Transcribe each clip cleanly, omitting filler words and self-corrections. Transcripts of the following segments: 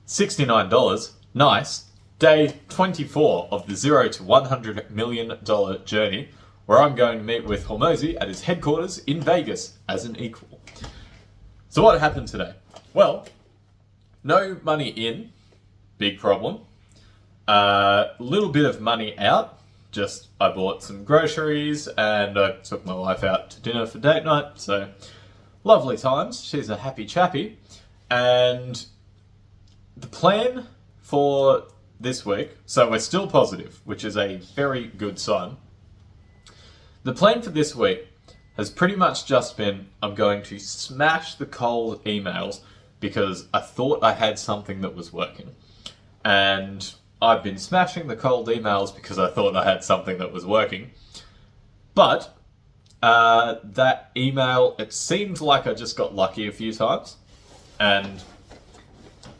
$69. Nice. Day 24 of the $0 to $100 million journey, where I'm going to meet with Hormozi at his headquarters in Vegas as an equal. So what happened today? Well, no money in, big problem. Little bit of money out, just I bought some groceries and I took my wife out to dinner for date night, so lovely times. She's a happy chappy. And the plan for this week, so we're still positive, which is a very good sign. The plan for this week has pretty much just been, I'm going to smash the cold emails because I thought I had something that was working. And I've been smashing the cold emails because I thought I had something that was working. But that email, it seemed like I just got lucky a few times. And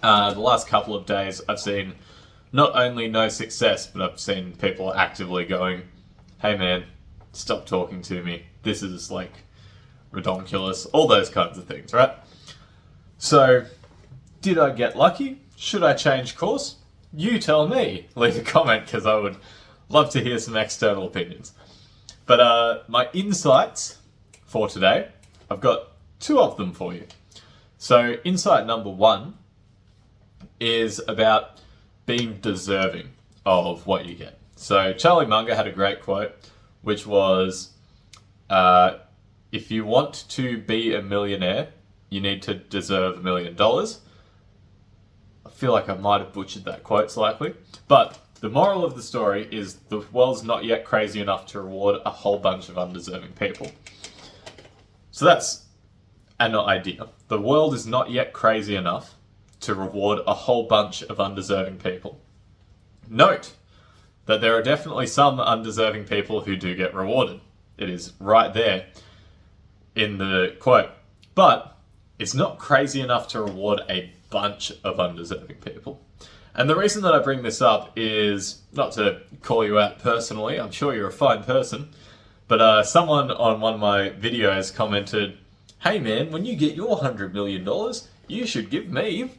the last couple of days, I've seen not only no success, but I've seen people actively going, hey man, stop talking to me. This is like redonkulous. All those kinds of things, right? So, did I get lucky? Should I change course? You tell me. Leave a comment because I would love to hear some external opinions. But my insights for today, I've got two of them for you. So insight number one is about being deserving of what you get. So Charlie Munger had a great quote, which was, if you want to be a millionaire, you need to deserve $1 million. I feel like I might have butchered that quote slightly, but the moral of the story is the world's not yet crazy enough to reward a whole bunch of undeserving people. So that's an idea. The world is not yet crazy enough to reward a whole bunch of undeserving people. Note that there are definitely some undeserving people who do get rewarded. It is right there in the quote. But it's not crazy enough to reward a bunch of undeserving people. And the reason that I bring this up is not to call you out personally, I'm sure you're a fine person, but someone on one of my videos commented, hey man, when you get your $100 million, you should give me,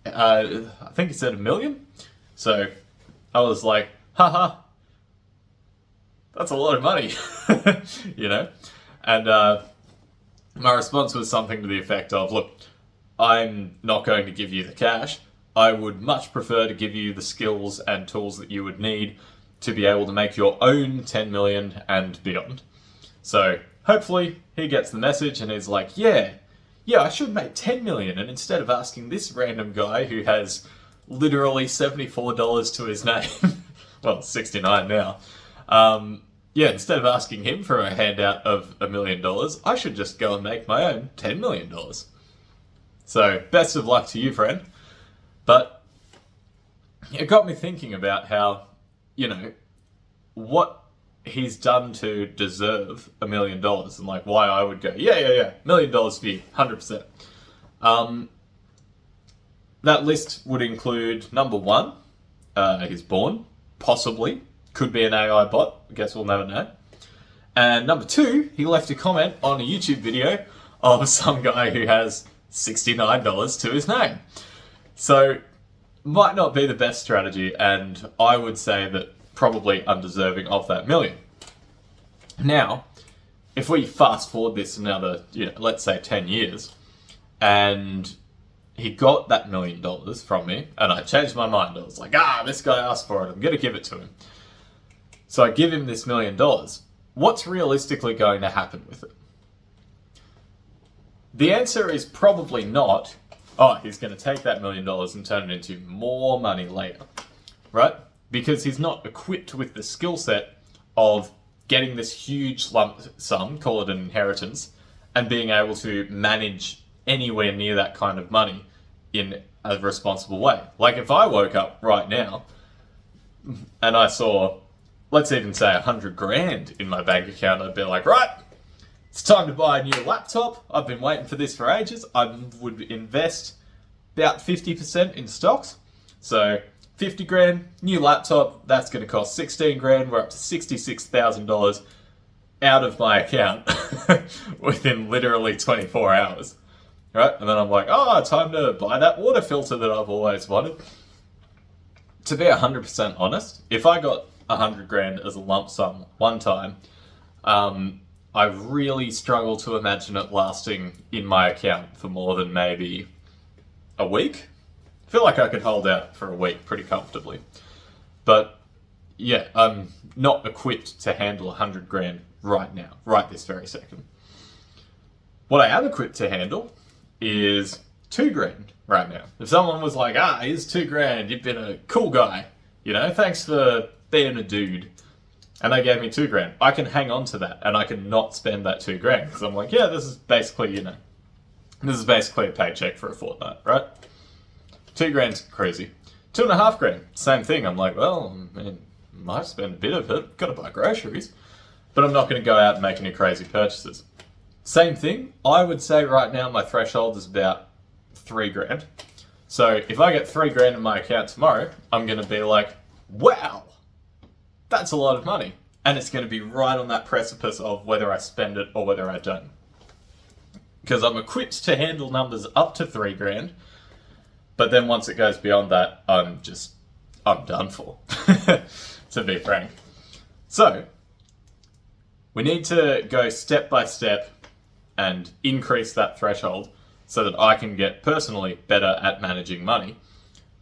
I think he said $1 million. So I was like, haha, that's a lot of money, you know? And my response was something to the effect of, look, I'm not going to give you the cash. I would much prefer to give you the skills and tools that you would need to be able to make your own 10 million and beyond. So hopefully he gets the message and is like, yeah, I should make 10 million. And instead of asking this random guy who has literally $74 to his name, well, 69 now, instead of asking him for a handout of $1 million, I should just go and make my own $10 million. So best of luck to you, friend. But it got me thinking about how, what he's done to deserve $1 million and like why I would go, yeah, $1 million for you, 100%. That list would include number one, he's born, possibly, could be an AI bot, I guess we'll never know. And number two, he left a comment on a YouTube video of some guy who has $69 to his name. So, might not be the best strategy, and I would say that probably undeserving of that million. Now, if we fast forward this another, let's say 10 years, and he got that $1 million from me, and I changed my mind. I was like, this guy asked for it, I'm going to give it to him. So I give him this $1 million. What's realistically going to happen with it? The answer is probably not, he's going to take that $1 million and turn it into more money later, right? Because he's not equipped with the skill set of getting this huge lump sum, call it an inheritance, and being able to manage anywhere near that kind of money in a responsible way. Like if I woke up right now and I saw, let's even say $100,000 in my bank account, I'd be like, right, it's time to buy a new laptop. I've been waiting for this for ages. I would invest about 50% in stocks. So 50 grand, new laptop, that's going to cost 16 grand. We're up to $66,000 out of my account within literally 24 hours. right? And then I'm like, oh, time to buy that water filter that I've always wanted. To be 100% honest, if I got 100 grand as a lump sum one time, I really struggle to imagine it lasting in my account for more than maybe a week. I feel like I could hold out for a week pretty comfortably. But yeah, I'm not equipped to handle 100 grand right now, right this very second. What I am equipped to handle is 2 grand right now. If someone was like, here's 2 grand, you've been a cool guy, thanks for being a dude, and they gave me 2 grand, I can hang on to that and I can not spend that 2 grand because I'm like, yeah, this is basically, this is basically a paycheck for a fortnight, right? 2 grand's crazy. 2.5 grand, same thing. I'm like, well, man, might spend a bit of it, gotta buy groceries, but I'm not gonna go out and make any crazy purchases. Same thing, I would say right now my threshold is about 3 grand. So if I get 3 grand in my account tomorrow, I'm gonna be like, wow, that's a lot of money. And it's gonna be right on that precipice of whether I spend it or whether I don't. Because I'm equipped to handle numbers up to 3 grand, but then once it goes beyond that, I'm done for, to be frank. So, we need to go step by step and increase that threshold so that I can get personally better at managing money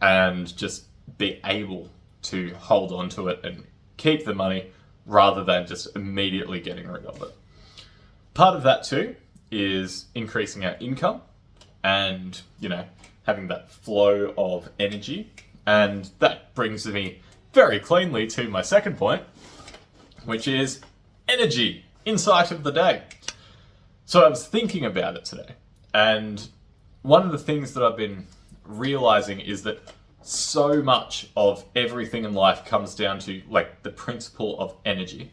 and just be able to hold on to it and keep the money rather than just immediately getting rid of it. Part of that too is increasing our income and, having that flow of energy. And that brings me very cleanly to my second point, which is energy, insight of the day. So I was thinking about it today, and one of the things that I've been realizing is that so much of everything in life comes down to the principle of energy.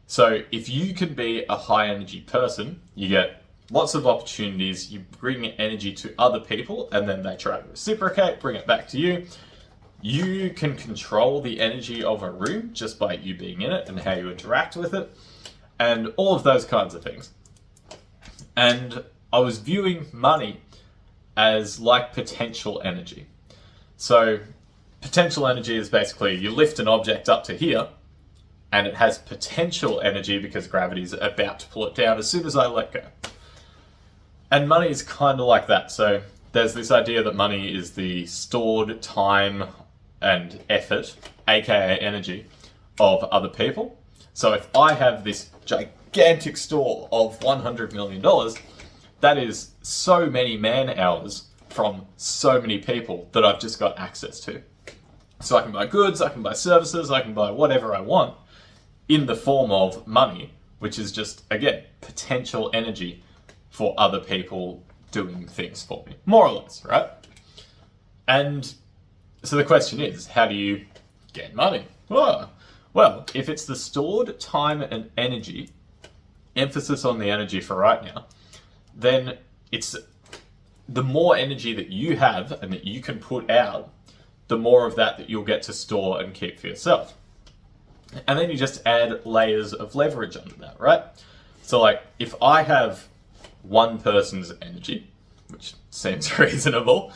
So if you can be a high energy person, you get lots of opportunities, you bring energy to other people, and then they try to reciprocate, bring it back to you. You can control the energy of a room just by you being in it and how you interact with it, and all of those kinds of things. And I was viewing money as like potential energy. So potential energy is basically you lift an object up to here, and it has potential energy because gravity's about to pull it down as soon as I let go. And money is kind of like that. So there's this idea that money is the stored time and effort, aka energy, of other people. So if I have this gigantic store of $100 million, that is so many man hours from so many people that I've just got access to. So I can buy goods, I can buy services, I can buy whatever I want in the form of money, which is just, again, potential energy for other people doing things for me, more or less, right? And so the question is, how do you get money? Well, if it's the stored time and energy, emphasis on the energy for right now, then it's the more energy that you have and that you can put out, the more of that you'll get to store and keep for yourself. And then you just add layers of leverage under that, right? So if I have one person's energy, which seems reasonable,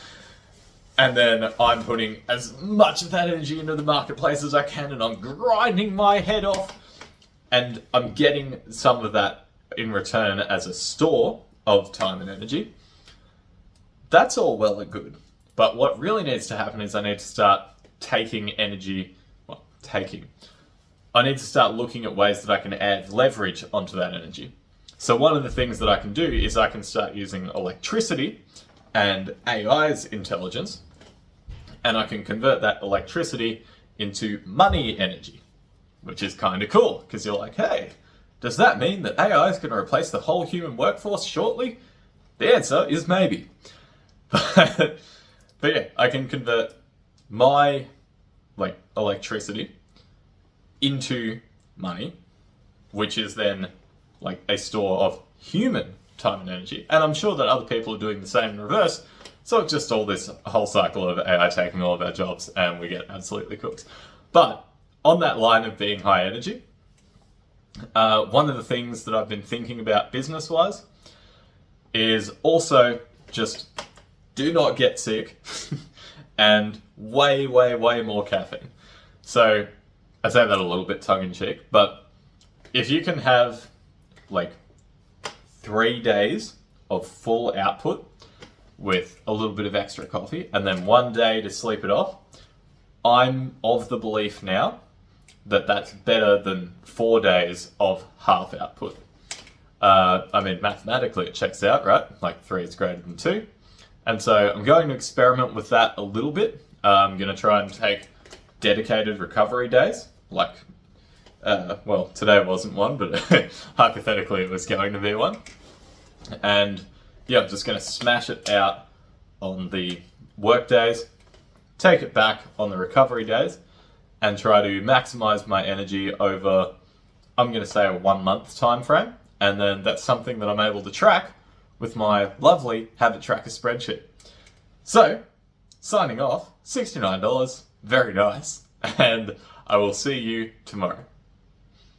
and then I'm putting as much of that energy into the marketplace as I can, and I'm grinding my head off, and I'm getting some of that in return as a store of time and energy, that's all well and good. But what really needs to happen is I need to start I need to start looking at ways that I can add leverage onto that energy. So one of the things that I can do is I can start using electricity and AI's intelligence, and I can convert that electricity into money energy, which is kind of cool, because you're like, hey, does that mean that AI is going to replace the whole human workforce shortly? The answer is maybe. But yeah, I can convert my electricity into money, which is then a store of human time and energy. And I'm sure that other people are doing the same in reverse. So it's just all this whole cycle of AI taking all of our jobs and we get absolutely cooked. But on that line of being high energy, one of the things that I've been thinking about business-wise is also just do not get sick, and way, way, way more caffeine. So I say that a little bit tongue-in-cheek, but if you can have like 3 days of full output with a little bit of extra coffee and then 1 day to sleep it off, I'm of the belief now that that's better than 4 days of half output. I mean, mathematically it checks out, right? Like 3 is greater than 2. And so I'm going to experiment with that a little bit. I'm going to try and take dedicated recovery days, like, well, today wasn't one, but hypothetically it was going to be one. And yeah, I'm just going to smash it out on the work days, take it back on the recovery days, and try to maximize my energy over, I'm going to say, a 1 month time frame. And then that's something that I'm able to track with my lovely habit tracker spreadsheet. So, signing off, $69, very nice, and I will see you tomorrow.